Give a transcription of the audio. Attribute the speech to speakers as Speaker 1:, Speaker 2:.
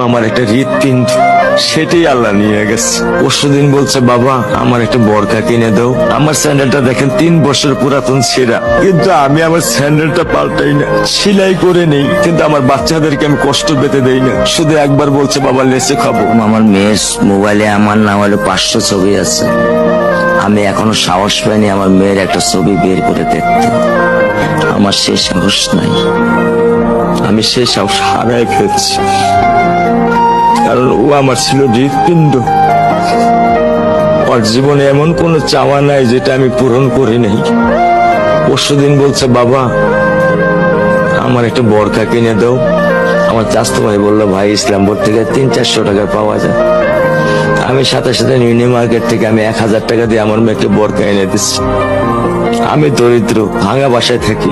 Speaker 1: আমার একটা হৃৎপিণ্ড, সেটাই আল্লাহ নিয়ে গেছে। পরশুদিন বলছে বাবা আমার একটা বরকা কিনে দাও। আমার স্যান্ডেলটা দেখেন 3 বছর পুরাতন ছেঁড়া, কিন্তু আমি আমার স্যান্ডেলটা পাল্টাই না, সেলাই করে নেই, কিন্তু আমার বাচ্চাদেরকে আমি কষ্ট পেতে দেই না। শুধু একবার বলছে বাবা লেচে খাবো।
Speaker 2: আমার মেয়ের মোবাইলে আমার নাম হলো 500 ছবি আছে। আমি এখনো সাহস পাইনি আমার মেয়ের একটা ছবি বের করে দেখতে। আমার সে সাহস নাই।
Speaker 1: আমি সে সাহস হারাই ফেলছি, কারণ ও আমার ছিল হৃৎপিণ্ড। ওর জীবনে এমন কোন চাওয়া নাই যেটা আমি পূরণ করি নাই। পরশুদিন বলছে বাবা আমার একটা বরকা কিনে দাও। আমার চাচতো ভাই বললো ভাই ইসলামপুর থেকে 300-400 টাকা পাওয়া যায়। আমি সাথে সাথে নিউনি মার্কেট থেকে আমি 1000 টাকা দিয়ে আমার মেয়েকে বরকা এনে দিচ্ছি। আমি দরিদ্র, ভাঙা বাসায় থাকি।